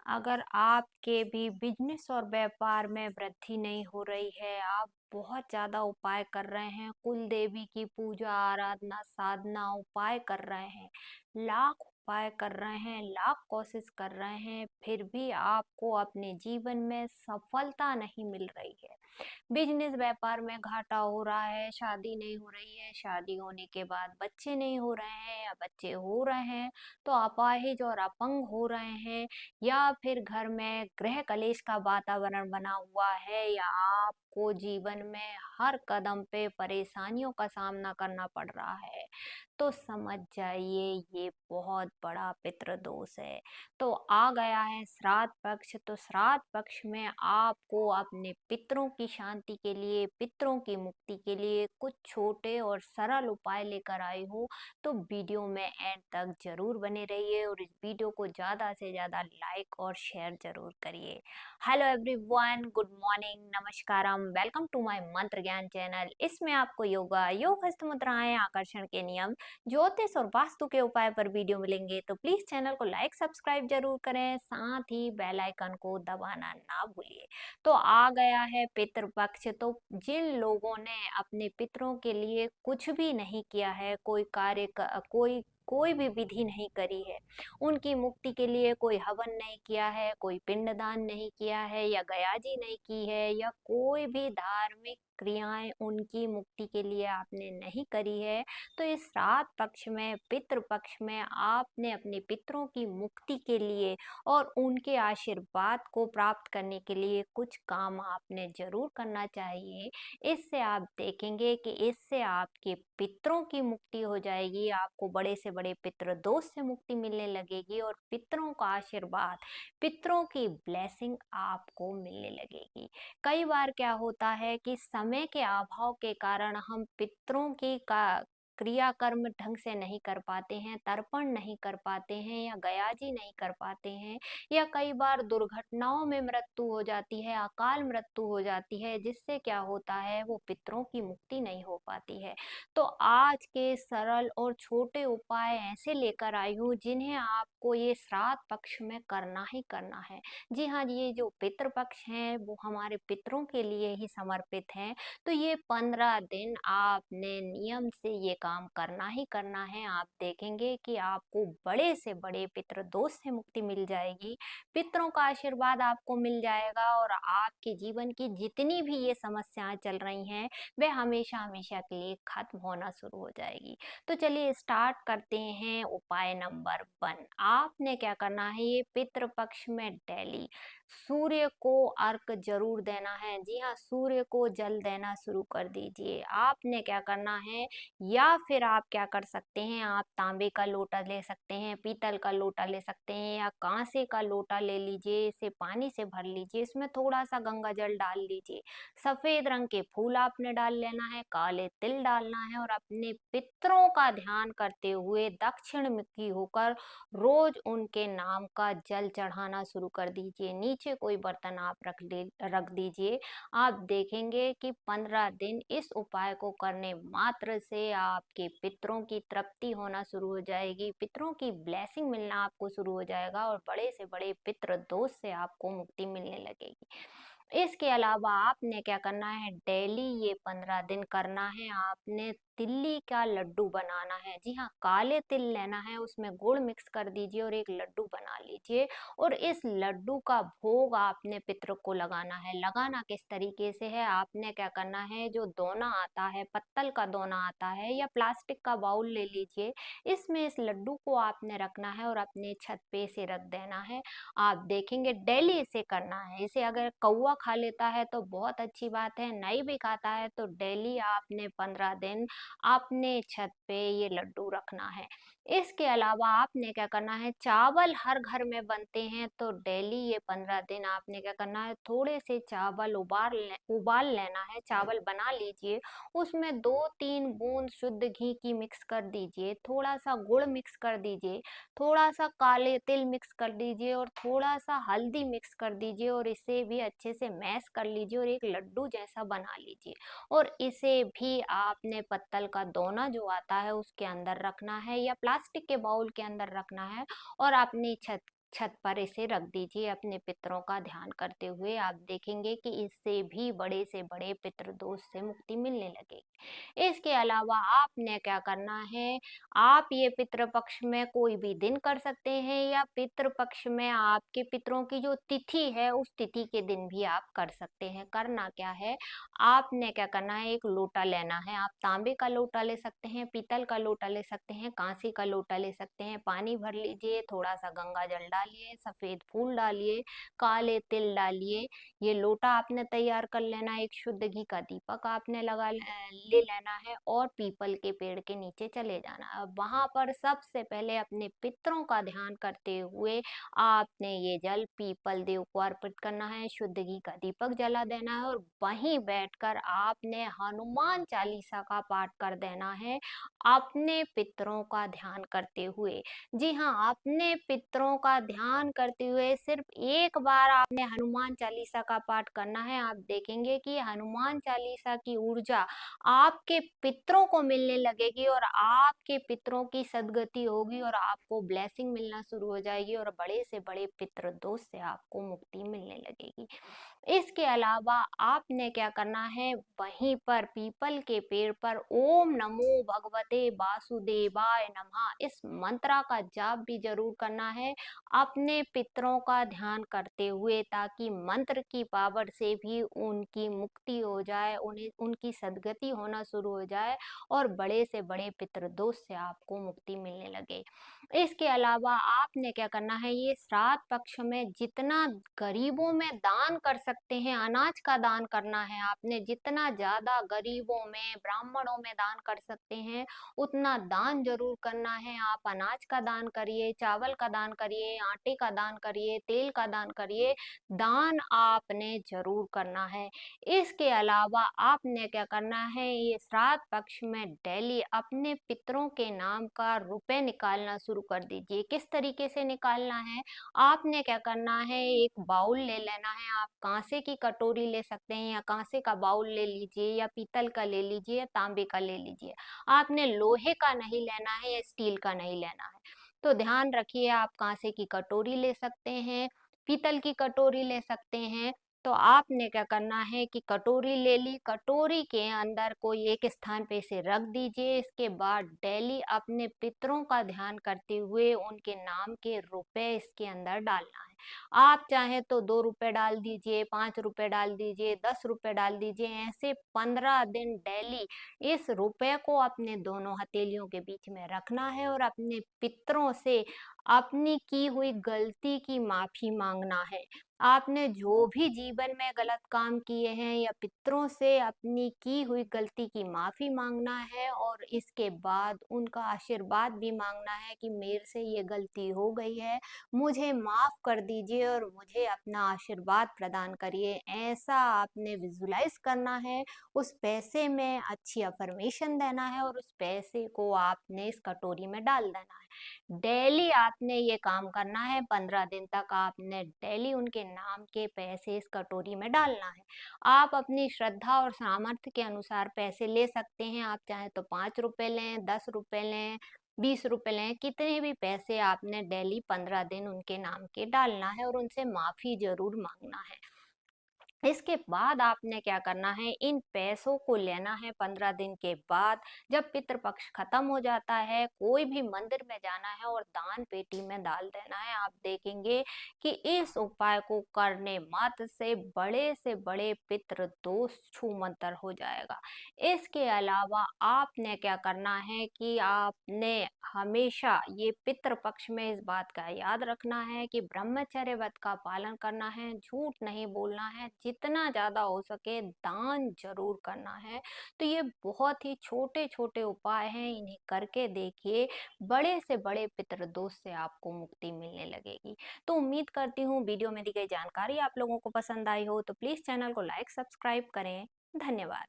अगर आपके भी बिजनेस और व्यापार में वृद्धि नहीं हो रही है, आप बहुत ज़्यादा उपाय कर रहे हैं, कुल देवी की पूजा, आराधना, साधना, उपाय कर रहे हैं, लाख उपाय कर रहे हैं, लाख कोशिश कर रहे हैं, फिर भी आपको अपने जीवन में सफलता नहीं मिल रही है। बिजनेस व्यापार में घाटा हो रहा है, शादी नहीं हो रही है, शादी होने के बाद बच्चे नहीं हो रहे हैं या बच्चे हो रहे हैं तो अपाहिज और अपंग हो रहे हैं, या फिर घर में गृह कलेश का वातावरण बना हुआ है, या आपको जीवन में हर कदम पे परेशानियों का सामना करना पड़ रहा है, तो समझ जाइए ये बहुत बड़ा पितृदोष है। तो आ गया है श्राद्ध पक्ष, तो श्राद्ध पक्ष में आपको अपने पितरों की शांति के लिए, पितरों की मुक्ति के लिए कुछ छोटे और सरल उपाय लेकर आई हूँ। तो वीडियो में एंड तक जरूर बने रहिए और इस वीडियो को ज़्यादा से ज़्यादा लाइक और शेयर जरूर करिए। हेलो एवरीवन, गुड मॉर्निंग, नमस्कारम, welcome to my Mantra Gyan channel. इसमें आपको योगा, योग, हस्त मुद्राएं, आकर्षण के नियम, ज्योतिष और वास्तु के उपाय पर वीडियो मिलेंगे। तो प्लीज चैनल को लाइक सब्सक्राइब जरूर करें, साथ ही बेल आइकन को दबाना ना भूलिए। तो आ गया है पितृपक्ष। तो जिन लोगों ने अपने पितरों के लिए कुछ भी नहीं किया है, कोई भी विधि नहीं करी है, उनकी मुक्ति के लिए कोई हवन नहीं किया है, कोई पिंडदान नहीं किया है, या गयाजी नहीं की है, या कोई भी धार्मिक क्रियाएं उनकी मुक्ति के लिए आपने नहीं करी है, तो इस श्राद्ध पक्ष में, पितृ पक्ष में आपने अपने पितरों की मुक्ति के लिए और उनके आशीर्वाद को प्राप्त करने के लिए कुछ काम आपने जरूर करना चाहिए। इससे आप देखेंगे कि इससे आपके पितरों की मुक्ति हो जाएगी, आपको बड़े से बड़े पितृ दोष से मुक्ति मिलने लगेगी और पितरों का आशीर्वाद, पितरों की ब्लेसिंग आपको मिलने लगेगी। कई बार क्या होता है कि समय के अभाव के कारण हम पितरों की का क्रियाकर्म ढंग से नहीं कर पाते हैं, तर्पण नहीं कर पाते हैं, या गयाजी नहीं कर पाते हैं, या कई बार दुर्घटनाओं में मृत्यु हो जाती है, अकाल मृत्यु हो जाती है, जिससे क्या होता है, वो पितरों की मुक्ति नहीं हो पाती है। तो आज के सरल और छोटे उपाय ऐसे लेकर आई हूँ जिन्हें आपको ये श्राद्ध पक्ष में करना ही करना है। जी हाँ, ये जो पितृ पक्ष हैं वो हमारे पितरों के लिए ही समर्पित हैं। तो ये 15 दिन आपने नियम से ये काम करना ही करना है। आप देखेंगे कि आपको बड़े से बड़े पितृ दोष से मुक्ति मिल जाएगी, पितरों का आशीर्वाद आपको मिल जाएगा, और आपके जीवन की जितनी भी ये समस्याएं चल रही हैं वह हमेशा हमेशा के लिए खत्म होना शुरू हो जाएगी। तो चलिए स्टार्ट करते हैं। उपाय नंबर 1, आपने क्या करना है, ये पितृ पक्ष में डेली सूर्य को अर्घ जरूर देना है। जी हाँ, सूर्य को जल देना शुरू कर दीजिए। आपने क्या करना है, या फिर आप क्या कर सकते हैं, आप तांबे का लोटा ले सकते हैं, पीतल का लोटा ले सकते हैं, या कांसे का लोटा ले लीजिए, इसे पानी से भर लीजिए, इसमें थोड़ा सा गंगा जल डाल लीजिए, सफेद रंग के फूल आपने डाल लेना है, काले तिल डालना है, और अपने पितरों का ध्यान करते हुए दक्षिण मुखी होकर रोज उनके नाम का जल चढ़ाना शुरू कर दीजिए। नीचे कोई बर्तन आप रख दीजिए। आप देखेंगे कि 15 दिन इस उपाय को करने मात्र से आपके पितरों की तृप्ति होना शुरू हो जाएगी, पितरों की ब्लेसिंग मिलना आपको शुरू हो जाएगा, और बड़े से बड़े पितृ दोष से आपको मुक्ति मिलने लगेगी। इसके अलावा आपने क्या करना है, डेली ये 15 दिन करना है। आपने तिल्ली का लड्डू बनाना है। जी हाँ, काले तिल लेना है, उसमें गुड़ मिक्स कर दीजिए और एक लड्डू बना लीजिए, और इस लड्डू का भोग आपने पितरों को लगाना है। लगाना किस तरीके से है, आपने क्या करना है, जो दोना आता है, पत्तल का दोना आता है, या प्लास्टिक का बाउल ले लीजिए, इसमें इस लड्डू को आपने रखना है और अपने छत पे से रख देना है। आप देखेंगे डेली इसे करना है। इसे अगर कौवा खा लेता है तो बहुत अच्छी बात है, नहीं भी खाता है तो डेली आपने 15 दिन अपने छत पे ये लड्डू रखना है। इसके अलावा आपने क्या करना है, चावल हर घर में बनते हैं, तो डेली ये 15 दिन आपने क्या करना है, थोड़े से चावल उबाल लेना है, चावल बना लीजिए, उसमें 2-3 बूंद शुद्ध घी की मिक्स कर दीजिए, थोड़ा सा गुड़ मिक्स कर दीजिए, थोड़ा सा काले तिल मिक्स कर दीजिए, और थोड़ा सा हल्दी मिक्स कर दीजिए, और इसे भी अच्छे से मैश कर लीजिए और एक लड्डू जैसा बना लीजिए। और इसे भी आपने पत्तल का दोना जो आता है उसके अंदर रखना है, या प्लास्टिक के बाउल के अंदर रखना है, और अपनी छत छत पर इसे रख दीजिए अपने पितरों का ध्यान करते हुए। आप देखेंगे कि इससे भी बड़े से बड़े पितृदोष से मुक्ति मिलने लगेगी। इसके अलावा आपने क्या करना है, आप ये पितृपक्ष में कोई भी दिन कर सकते हैं या पितृपक्ष में आपके पितरों की जो तिथि है उस तिथि के दिन भी आप कर सकते हैं। करना क्या है, आपने क्या करना है, एक लोटा लेना है। आप तांबे का लोटा ले सकते हैं, पीतल का लोटा ले सकते हैं, कांसे का लोटा ले सकते हैं। पानी भर लीजिए, थोड़ा सा गंगा जल डालिए, सफेद फूल डालिए, काले तिल डालिए। ये लोटा आपने तैयार कर लेना है। एक शुद्ध घी का दीपक आपने ले लेना है और पीपल के पेड़ के नीचे चले जाना है। अब वहां पर सबसे पहले अपने पितरों का ध्यान करते हुए आपने ये जल पीपल देव को अर्पित करना है, शुद्ध घी का दीपक जला देना है और वहीं बैठकर आपने हनुमान चालीसा का पाठ कर देना है अपने पितरों का ध्यान करते हुए। जी हाँ, अपने पितरों का ध्यान करते हुए सिर्फ एक बार आपने हनुमान चालीसा का पाठ करना है। आप देखेंगे कि हनुमान चालीसा की ऊर्जा आपके पितरों को मिलने लगेगी और आपके पितरों की सद्गति होगी और आपको ब्लेसिंग मिलना शुरू हो जाएगी और बड़े से बड़े पितृ दोष से आपको मुक्ति मिलने लगेगी। इसके अलावा आपने क्या करना है, वहीं पर पीपल के पेड़ पर ओम नमो भगवते वासुदेवाय नमः इस मंत्रा का जाप भी जरूर करना है अपने पितरों का ध्यान करते हुए, ताकि मंत्र की पावर से भी उनकी मुक्ति हो जाए, उन्हें उनकी सद्गति होना शुरू हो जाए और बड़े से बड़े पितृदोष से आपको मुक्ति मिलने लगे। इसके अलावा आपने क्या करना है, ये श्राद्ध पक्ष में जितना गरीबों में दान कर सकते हैं, अनाज का दान करना है आपने। जितना ज्यादा गरीबों में, ब्राह्मणों में दान कर सकते हैं उतना दान जरूर करना है। आप अनाज का दान करिए, चावल का दान करिए, आटे का दान करिए, तेल का दान करिए, दान आपने जरूर करना है। इसके अलावा आपने क्या करना है, ये श्राद्ध पक्ष में डेली अपने पितरों के नाम का रुपए निकालना शुरू कर दीजिए। किस तरीके से निकालना है, आपने क्या करना है, एक बाउल ले लेना है। आप कांसे की कटोरी ले सकते हैं या कांसे का बाउल ले लीजिए या पीतल का ले लीजिए या तांबे का ले लीजिए। आपने लोहे का नहीं लेना है या स्टील का नहीं लेना है। तो ध्यान रखिए, आप कांसे की कटोरी ले सकते हैं, पीतल की कटोरी ले सकते हैं। तो आपने क्या करना है कि कटोरी ले ली, कटोरी के अंदर कोई एक स्थान पे इसे रख दीजिए। इसके बाद डेली अपने पितरों का ध्यान करते हुए उनके नाम के रुपए इसके अंदर डालना है। आप चाहे तो 2 रुपए डाल दीजिए, 5 रुपए डाल दीजिए, 10 रुपए डाल दीजिए। ऐसे 15 दिन डेली इस रुपए को अपने दोनों हथेलियों के बीच में रखना है और अपने पितरों से अपनी की हुई गलती की माफी मांगना है। आपने जो भी जीवन में गलत काम किए हैं या पितरों से अपनी की हुई गलती की माफी मांगना है और इसके बाद उनका आशीर्वाद भी मांगना है कि मेरे से ये गलती हो गई है, मुझे माफ कर दीजिए और मुझे अपना आशीर्वाद प्रदान करिए। ऐसा आपने विजुलाइज करना है, उस पैसे में अच्छी अफर्मेशन देना है और उस पैसे को आपने इस कटोरी में डाल देना है। डेली आपने ये काम करना है, 15 दिन तक आपने डेली उनके नाम के पैसे इस कटोरी में डालना है। आप अपनी श्रद्धा और सामर्थ्य के अनुसार पैसे ले सकते हैं। आप चाहे तो 5 रुपए लें, 10 रुपए लें, 20 रुपए लें, कितने भी पैसे आपने डेली 15 दिन उनके नाम के डालना है और उनसे माफी जरूर मांगना है। इसके बाद आपने क्या करना है, इन पैसों को लेना है 15 दिन के बाद। जब पितृपक्ष खत्म हो जाता है, कोई भी मंदिर में जाना है और दान पेटी में डाल देना है। आप देखेंगे कि इस उपाय को करने मात्र से बड़े पितृ दोष छूमंतर हो जाएगा। इसके अलावा आपने क्या करना है कि आपने हमेशा ये पितृपक्ष में इस बात का याद रखना है कि ब्रह्मचर्य व्रत का पालन करना है, झूठ नहीं बोलना है, जितना ज्यादा हो सके दान जरूर करना है। तो ये बहुत ही छोटे छोटे उपाय हैं, इन्हें करके देखिए, बड़े से बड़े पितृदोष से आपको मुक्ति मिलने लगेगी। तो उम्मीद करती हूँ वीडियो में दी गई जानकारी आप लोगों को पसंद आई हो, तो प्लीज चैनल को लाइक सब्सक्राइब करें। धन्यवाद।